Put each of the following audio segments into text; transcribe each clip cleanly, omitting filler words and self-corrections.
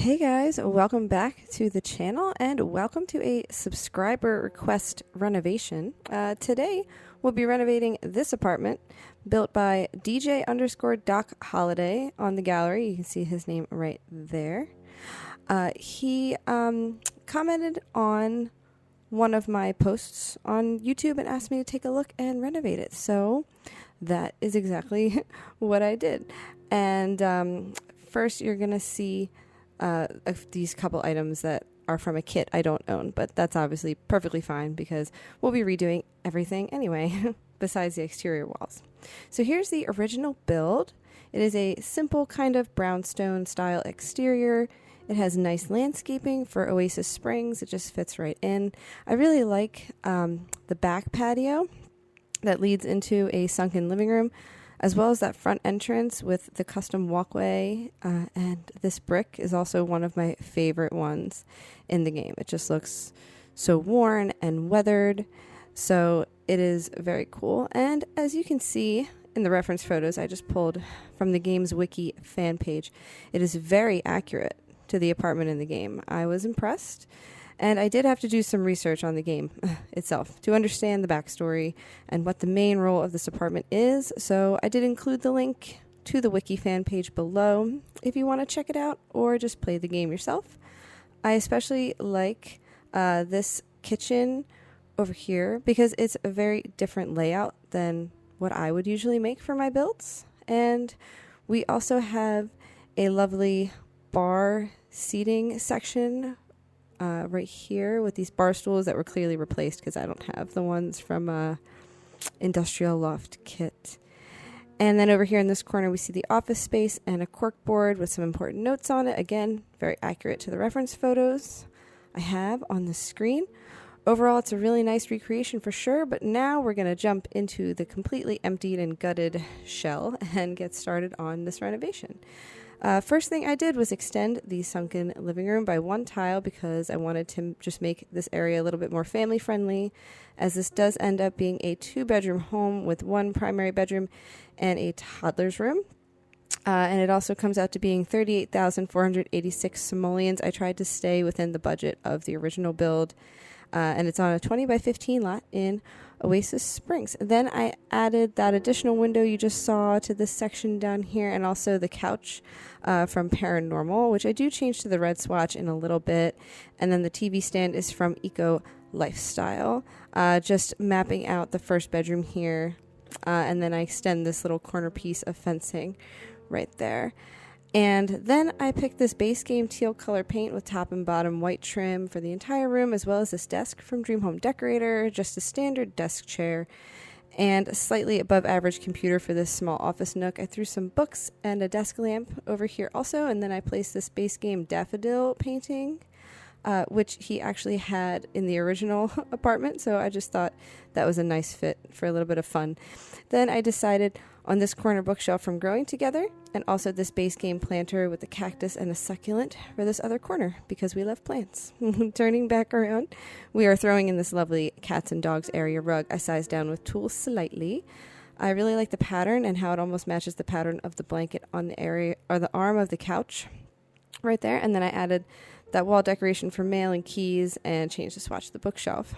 Hey guys, welcome back to the channel and welcome to a subscriber request renovation. Today we'll be renovating this apartment built by DJ_Doc Holiday on the gallery. You can see his name right there. He commented on one of my posts on YouTube and asked me to take a look and renovate it. So that is exactly what I did. And first you're going to see these couple items that are from a kit I don't own, but that's obviously perfectly fine because we'll be redoing everything anyway, besides the exterior walls. So here's the original build. It is a simple kind of brownstone style exterior. It has nice landscaping for Oasis Springs. It just fits right in. I really like the back patio that leads into a sunken living room, as well as that front entrance with the custom walkway, and this brick is also one of my favorite ones in the game. It just looks so worn and weathered, so it is very cool. And as you can see in the reference photos I just pulled from the game's wiki fan page, it is very accurate to the apartment in the game. I was impressed. And I did have to do some research on the game itself to understand the backstory and what the main role of this apartment is. So I did include the link to the wiki fan page below if you want to check it out or just play the game yourself. I especially like this kitchen over here because it's a very different layout than what I would usually make for my builds. And we also have a lovely bar seating section right here with these bar stools that were clearly replaced because I don't have the ones from Industrial Loft kit. And then over here in this corner we see the office space and a cork board with some important notes on it. Again, very accurate to the reference photos I have on the screen. Overall, it's a really nice recreation for sure, but now we're going to jump into the completely emptied and gutted shell and get started on this renovation. First thing I did was extend the sunken living room by one tile because I wanted to just make this area a little bit more family friendly, as this does end up being a 2-bedroom home with one primary bedroom and a toddler's room. And it also comes out to being 38,486 simoleons. I tried to stay within the budget of the original build, and it's on a 20 by 15 lot in Oasis Springs. Then I added that additional window you just saw to this section down here, and also the couch from Paranormal, which I do change to the red swatch in a little bit. And then the TV stand is from Eco Lifestyle, just mapping out the first bedroom here. And then I extend this little corner piece of fencing right there. And then I picked this base game teal color paint with top and bottom white trim for the entire room, as well as this desk from Dream Home Decorator, just a standard desk chair, and a slightly above average computer for this small office nook. I threw some books and a desk lamp over here also, and then I placed this base game daffodil painting, which he actually had in the original apartment, so I just thought that was a nice fit for a little bit of fun. Then I decided on this corner bookshelf from Growing Together, and also this base game planter with a cactus and a succulent for this other corner because we love plants. Turning back around, we are throwing in this lovely cats and dogs area rug I sized down with tools slightly. I really like the pattern and how it almost matches the pattern of the blanket on the area or the arm of the couch right there. And then I added that wall decoration for mail and keys and changed the swatch of the bookshelf.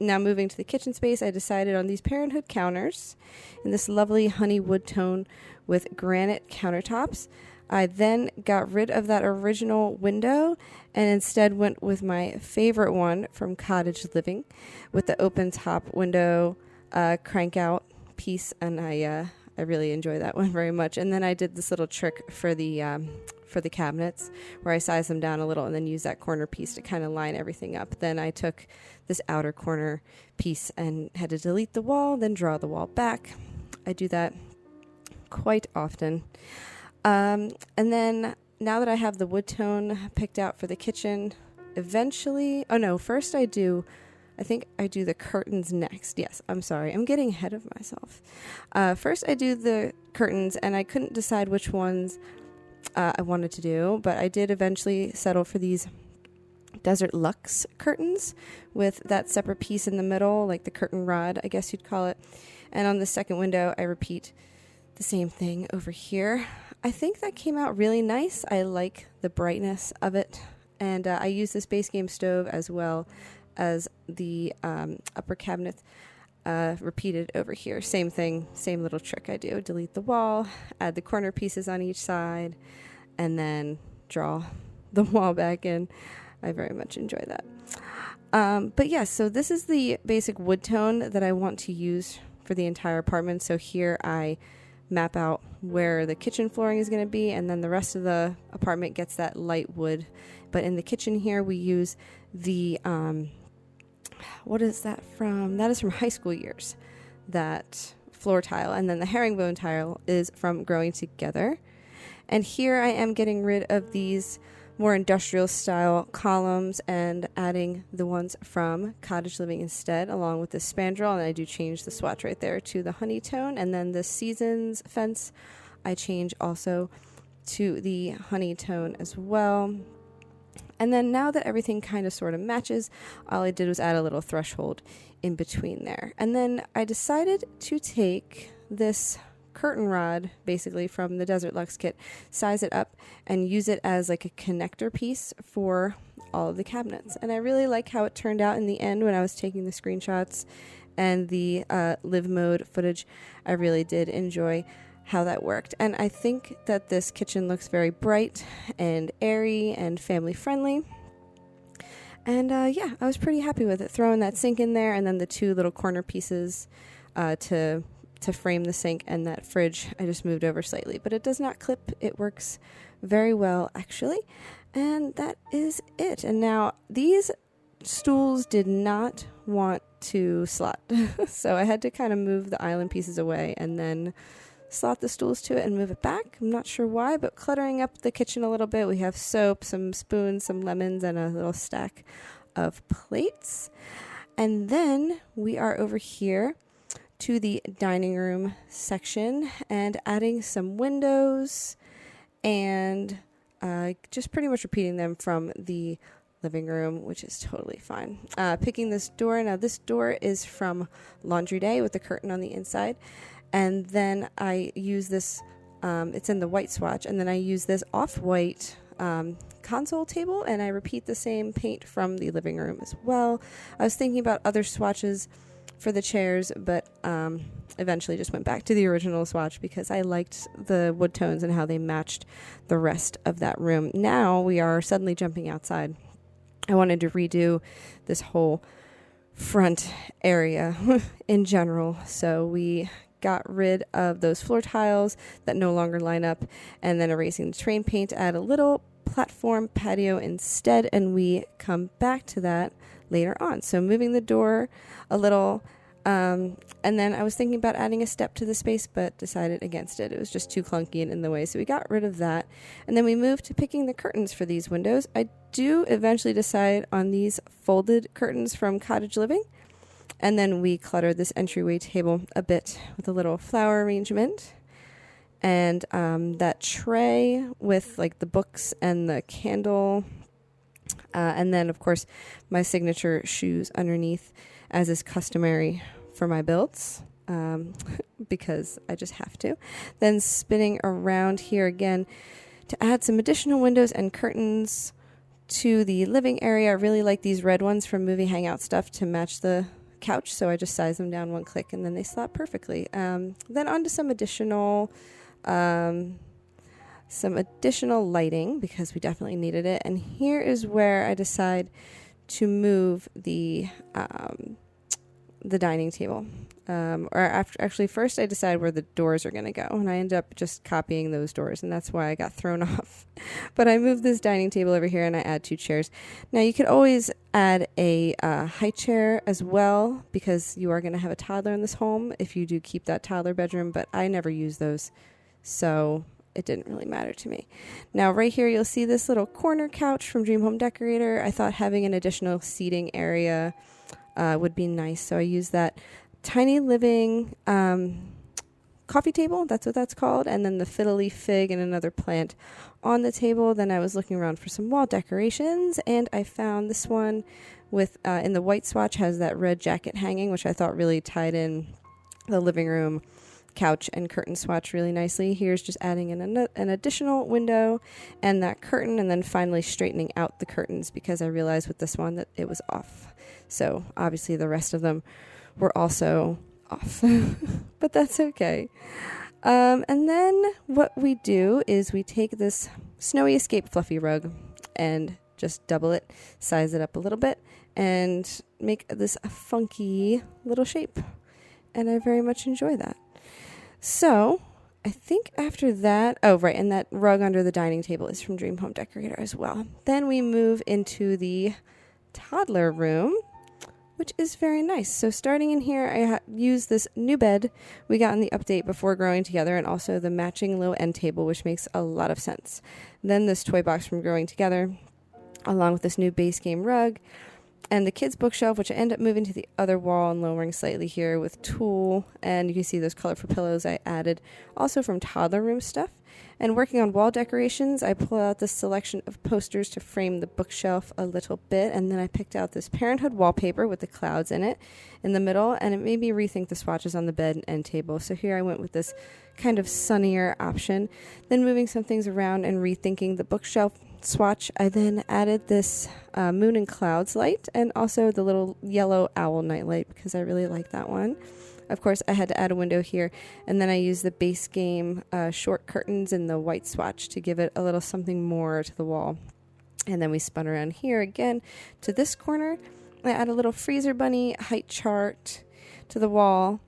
Now moving to the kitchen space, I decided on these Parenthood counters in this lovely honey wood tone with granite countertops. I then got rid of that original window and instead went with my favorite one from Cottage Living with the open top window crank out piece, and I really enjoy that one very much. And then I did this little trick for the cabinets where I sized them down a little and then used that corner piece to kind of line everything up. Then I took this outer corner piece and had to delete the wall, then draw the wall back. I do that quite often. And then now that I have the wood tone picked out for the kitchen, first I think I do the curtains next. Yes, I'm sorry. I'm getting ahead of myself. First I do the curtains, and I couldn't decide which ones I wanted to do, but I did eventually settle for these Desert Luxe curtains with that separate piece in the middle, like the curtain rod, I guess you'd call it. And on the second window, I repeat the same thing over here. I think that came out really nice. I like the brightness of it. And I use this base game stove as well as the upper cabinet repeated over here. Same thing, same little trick I do. Delete the wall, add the corner pieces on each side, and then draw the wall back in. I very much enjoy that. But yeah, so this is the basic wood tone that I want to use for the entire apartment. So here I map out where the kitchen flooring is going to be, and then the rest of the apartment gets that light wood. But in the kitchen here, we use the, what is that from? That is from high school years, that floor tile. And then the herringbone tile is from Growing Together. And here I am getting rid of these more industrial style columns and adding the ones from Cottage Living instead, along with the spandrel. And I do change the swatch right there to the honey tone. And then the Seasons fence, I change also to the honey tone as well. And then now that everything kind of sort of matches, all I did was add a little threshold in between there. And then I decided to take this curtain rod, basically from the Desert Luxe kit, size it up and use it as like a connector piece for all of the cabinets. And I really like how it turned out in the end when I was taking the screenshots and the live mode footage. I really did enjoy how that worked. And I think that this kitchen looks very bright and airy and family friendly. And yeah, I was pretty happy with it. Throwing that sink in there and then the two little corner pieces to frame the sink, and that fridge I just moved over slightly, but it does not clip. It works very well actually. And that is it. And now these stools did not want to slot. So I had to kind of move the island pieces away and then slot the stools to it and move it back. I'm not sure why, but cluttering up the kitchen a little bit. We have soap, some spoons, some lemons, and a little stack of plates. And then we are over here to the dining room section and adding some windows and just pretty much repeating them from the living room, which is totally fine. Picking this door. Now this door is from Laundry Day with the curtain on the inside. And then I use this, it's in the white swatch, and then I use this off-white console table, and I repeat the same paint from the living room as well. I was thinking about other swatches for the chairs, but eventually just went back to the original swatch because I liked the wood tones and how they matched the rest of that room. Now we are suddenly jumping outside. I wanted to redo this whole front area in general, so we got rid of those floor tiles that no longer line up, and then erasing the terrain paint to add a little platform patio instead, and we come back to that later on. So moving the door a little, and then I was thinking about adding a step to the space, but decided against it. It was just too clunky and in the way, so we got rid of that. And then we moved to picking the curtains for these windows. I do eventually decide on these folded curtains from Cottage Living. And then we cluttered this entryway table a bit with a little flower arrangement. And that tray with like the books and the candle. And then, of course, my signature shoes underneath, as is customary for my builds, because I just have to. Then spinning around here again to add some additional windows and curtains to the living area. I really like these red ones from Movie Hangout Stuff to match the couch, so I just size them down one click and then they slot perfectly. Then on to some additional lighting, because we definitely needed it. And here is where I decide to move the dining table. First I decide where the doors are going to go, and I end up just copying those doors, and that's why I got thrown off. But I moved this dining table over here, and I add 2 chairs. Now you could always add a high chair as well, because you are going to have a toddler in this home if you do keep that toddler bedroom, but I never use those, so it didn't really matter to me. Now right here you'll see this little corner couch from Dream Home Decorator. I thought having an additional seating area would be nice, so I used that tiny living coffee table, that's what that's called, and then the fiddly fig and another plant on the table. Then I was looking around for some wall decorations, and I found this one with in the white swatch has that red jacket hanging, which I thought really tied in the living room couch and curtain swatch really nicely. Here's just adding in an additional window and that curtain, and then finally straightening out the curtains because I realized with this one that it was off. So obviously the rest of them were also off, but that's okay. And then what we do is we take this Snowy Escape fluffy rug and just double it, size it up a little bit, and make this funky little shape. And I very much enjoy that. So I think after that, oh, right, and that rug under the dining table is from Dream Home Decorator as well. Then we move into the toddler room, which is very nice. So starting in here, I use this new bed we got in the update before Growing Together, and also the matching low end table, which makes a lot of sense. Then this toy box from Growing Together, along with this new base game rug, and the kids' bookshelf, which I end up moving to the other wall and lowering slightly here with tulle. And you can see those colorful pillows I added also from toddler room stuff. And working on wall decorations, I pull out this selection of posters to frame the bookshelf a little bit. And then I picked out this Parenthood wallpaper with the clouds in it in the middle. And it made me rethink the swatches on the bed and end table. So here I went with this kind of sunnier option. Then moving some things around and rethinking the bookshelf swatch, I then added this moon and clouds light and also the little yellow owl nightlight because I really like that one. Of course, I had to add a window here, and then I used the base game short curtains in the white swatch to give it a little something more to the wall. And then we spun around here again to this corner. I add a little freezer bunny height chart to the wall,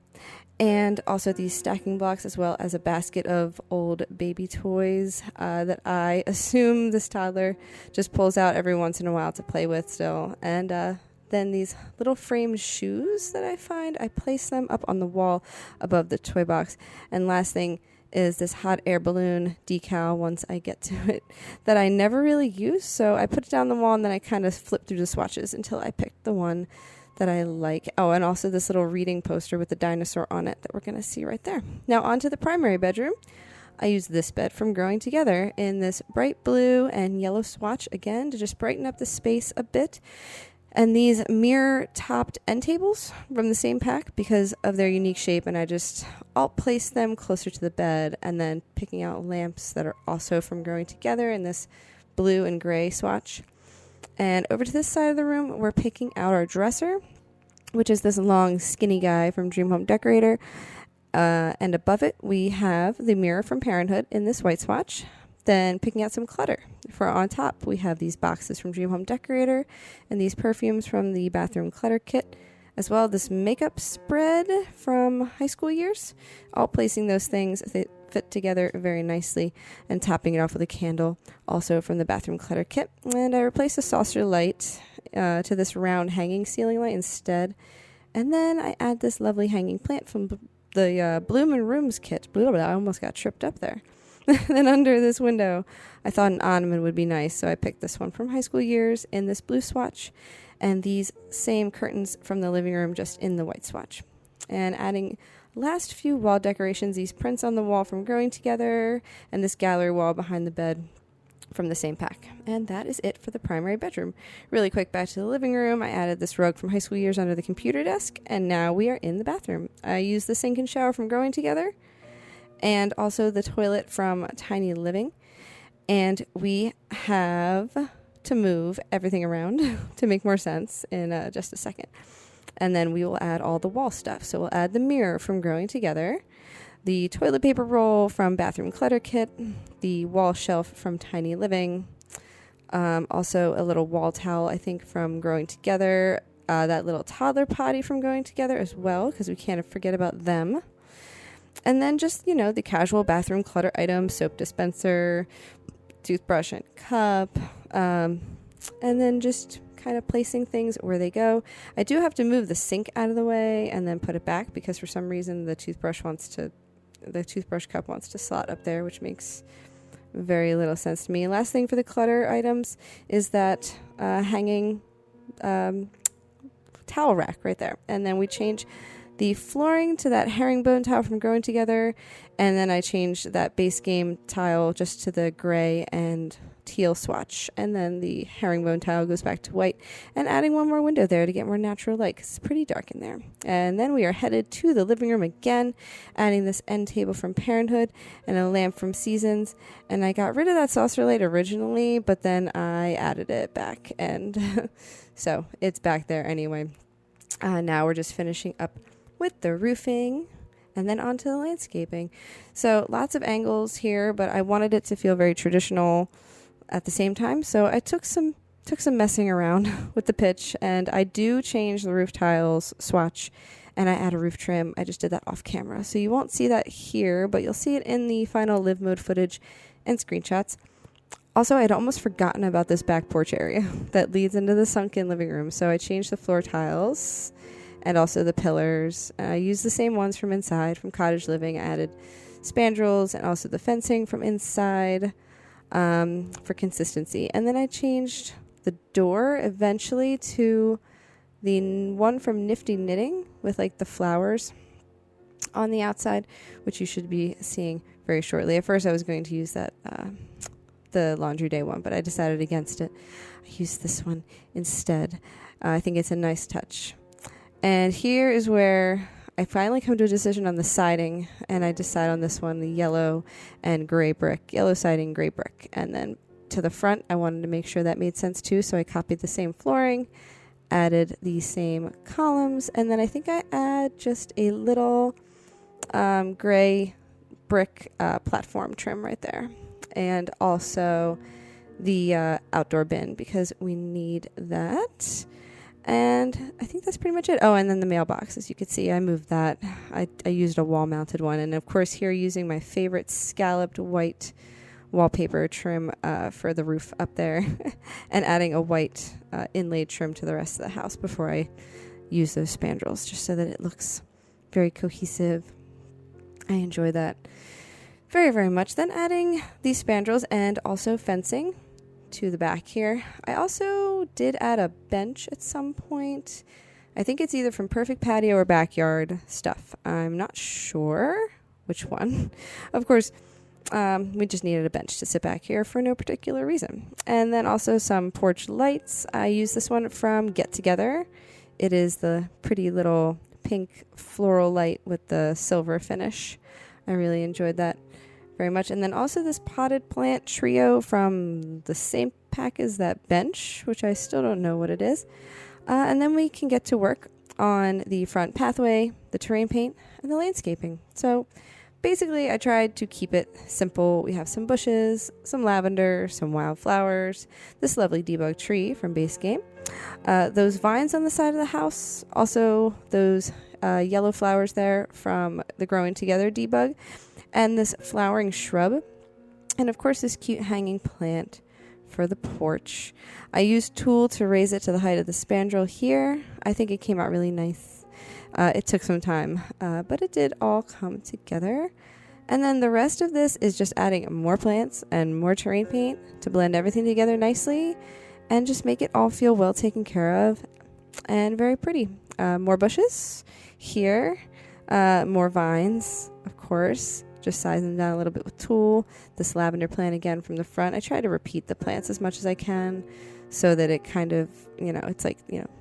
and also these stacking blocks, as well as a basket of old baby toys that I assume this toddler just pulls out every once in a while to play with still. And then these little framed shoes that I find, I place them up on the wall above the toy box. And last thing is this hot air balloon decal once I get to it that I never really use. So I put it down the wall, and then I kind of flip through the swatches until I picked the one that I like. Oh, and also this little reading poster with the dinosaur on it that we're going to see right there. Now on to the primary bedroom. I use this bed from Growing Together in this bright blue and yellow swatch again to just brighten up the space a bit. And these mirror-topped end tables from the same pack because of their unique shape, and I just alt-place them closer to the bed, and then picking out lamps that are also from Growing Together in this blue and gray swatch. And over to this side of the room, we're picking out our dresser, which is this long, skinny guy from Dream Home Decorator. And above it, we have the mirror from Parenthood in this white swatch. Then picking out some clutter. For on top, we have these boxes from Dream Home Decorator and these perfumes from the bathroom clutter kit, as well as this makeup spread from high school years. All placing those things, they fit together very nicely, and topping it off with a candle, also from the bathroom clutter kit. And I replaced the saucer light to this round hanging ceiling light instead. And then I add this lovely hanging plant from the Bloom and Rooms kit. I almost got tripped up there. Then under this window, I thought an ottoman would be nice, so I picked this one from high school years in this blue swatch, and these same curtains from the living room just in the white swatch. And adding last few wall decorations, these prints on the wall from Growing Together, and this gallery wall behind the bed from the same pack. And that is it for the primary bedroom. Really quick, back to the living room. I added this rug from high school years under the computer desk, and now we are in the bathroom. I used the sink and shower from Growing Together, and also the toilet from Tiny Living. And we have to move everything around to make more sense in just a second. And then we will add all the wall stuff. So we'll add the mirror from Growing Together, the toilet paper roll from Bathroom Clutter Kit, the wall shelf from Tiny Living, also a little wall towel, I think, from Growing Together, that little toddler potty from Growing Together as well, because we can't forget about them. And then just, the casual bathroom clutter items, soap dispenser, toothbrush and cup, and then just kind of placing things where they go. I do have to move the sink out of the way and then put it back because for some reason the toothbrush cup wants to slot up there, which makes very little sense to me. Last thing for the clutter items is that hanging towel rack right there. And then we change the flooring to that herringbone tile from Growing Together, and then I changed that base game tile just to the gray and teal swatch, and then the herringbone tile goes back to white, and adding one more window there to get more natural light 'cause it's pretty dark in there. And then we are headed to the living room again, adding this end table from Parenthood and a lamp from Seasons. And I got rid of that saucer light originally, but then I added it back, and so it's back there anyway. Now we're just finishing up with the roofing and then onto the landscaping. So lots of angles here, but I wanted it to feel very traditional at the same time. So I took some messing around with the pitch, and I do change the roof tiles swatch, and I add a roof trim. I just did that off camera. So you won't see that here, but you'll see it in the final live mode footage and screenshots. Also, I'd almost forgotten about this back porch area that leads into the sunken living room. So I changed the floor tiles and also the pillars. I used the same ones from inside, from cottage living. I added spandrels and also the fencing from inside for consistency. And then I changed the door eventually to the one from Nifty Knitting with like the flowers on the outside, which you should be seeing very shortly. At first I was going to use that the laundry day one, but I decided against it. I used this one instead. I think it's a nice touch. And here is where I finally come to a decision on the siding, and I decide on this one, the yellow and gray brick, yellow siding, gray brick. And then to the front, I wanted to make sure that made sense too, so I copied the same flooring, added the same columns, and then I think I add just a little gray brick platform trim right there. And also the outdoor bin, because we need that. And I think that's pretty much it. Oh, and then the mailbox. As you can see, I moved that. I used a wall-mounted one. And, of course, here using my favorite scalloped white wallpaper trim for the roof up there and adding a white inlaid trim to the rest of the house before I use those spandrels, just so that it looks very cohesive. I enjoy that very, very much. Then adding these spandrels and also fencing to the back here. I also did add a bench at some point. I think it's either from Perfect Patio or Backyard Stuff. I'm not sure which one. Of course, we just needed a bench to sit back here for no particular reason. And then also some porch lights. I used this one from Get Together. It is the pretty little pink floral light with the silver finish. I really enjoyed that very much. And then also this potted plant trio from the same pack as that bench, which I still don't know what it is. And then we can get to work on the front pathway, the terrain paint, and the landscaping. So basically, I tried to keep it simple. We have some bushes, some lavender, some wildflowers, this lovely debug tree from Base Game, those vines on the side of the house, also those yellow flowers there from the Growing Together debug, and this flowering shrub, and of course this cute hanging plant for the porch. I used tulle to raise it to the height of the spandrel here. I think it came out really nice. It took some time, but it did all come together. And then the rest of this is just adding more plants and more terrain paint to blend everything together nicely and just make it all feel well taken care of and very pretty. More bushes here, more vines, of course. Just sizing them down a little bit with tulle. This lavender plant again from the front. I try to repeat the plants as much as I can so that it kind of, it's like,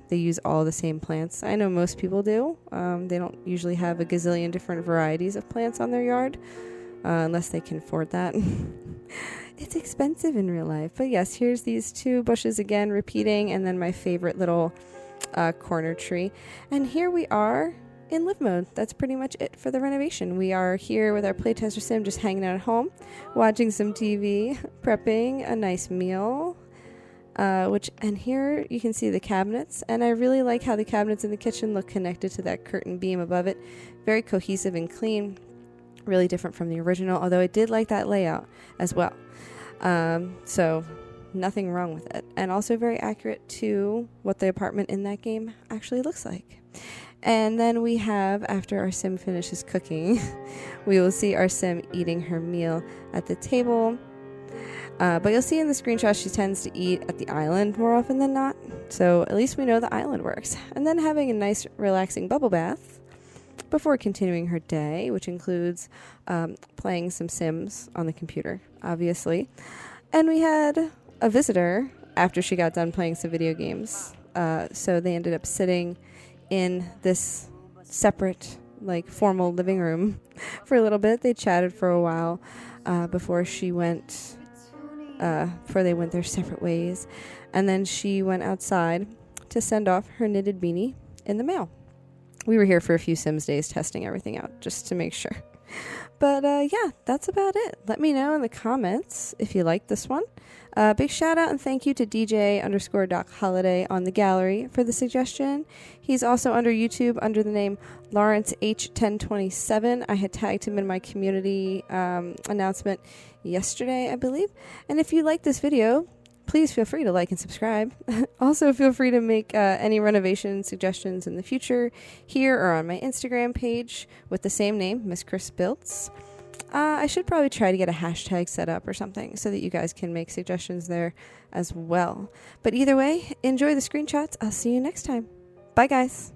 they use all the same plants. I know most people do. They don't usually have a gazillion different varieties of plants on their yard unless they can afford that. It's expensive in real life. But yes, here's these two bushes again repeating, and then my favorite little corner tree. And here we are in live mode. That's pretty much it for the renovation. We are here with our playtester sim, just hanging out at home, watching some TV, prepping a nice meal, and here you can see the cabinets, and I really like how the cabinets in the kitchen look connected to that curtain beam above it. Very cohesive and clean, really different from the original, although I did like that layout as well. So nothing wrong with it, and also very accurate to what the apartment in that game actually looks like. And then we have, after our sim finishes cooking, we will see our sim eating her meal at the table. But you'll see in the screenshot she tends to eat at the island more often than not. So at least we know the island works. And then having a nice relaxing bubble bath before continuing her day, which includes playing some Sims on the computer, obviously. And we had a visitor after she got done playing some video games. So they ended up sitting in this separate, like, formal living room for a little bit. They chatted for a while before they went their separate ways. And then she went outside to send off her knitted beanie in the mail. We were here for a few Sims days testing everything out just to make sure. But yeah, that's about it. Let me know in the comments if you liked this one. Big shout out and thank you to DJ_DocHoliday on the gallery for the suggestion. He's also under YouTube under the name Lawrence H1027. I had tagged him in my community announcement yesterday, I believe. And if you like this video, please feel free to like and subscribe. Also, feel free to make any renovation suggestions in the future here or on my Instagram page with the same name, Miss Chris Builds. I should probably try to get a hashtag set up or something so that you guys can make suggestions there as well. But either way, enjoy the screenshots. I'll see you next time. Bye, guys.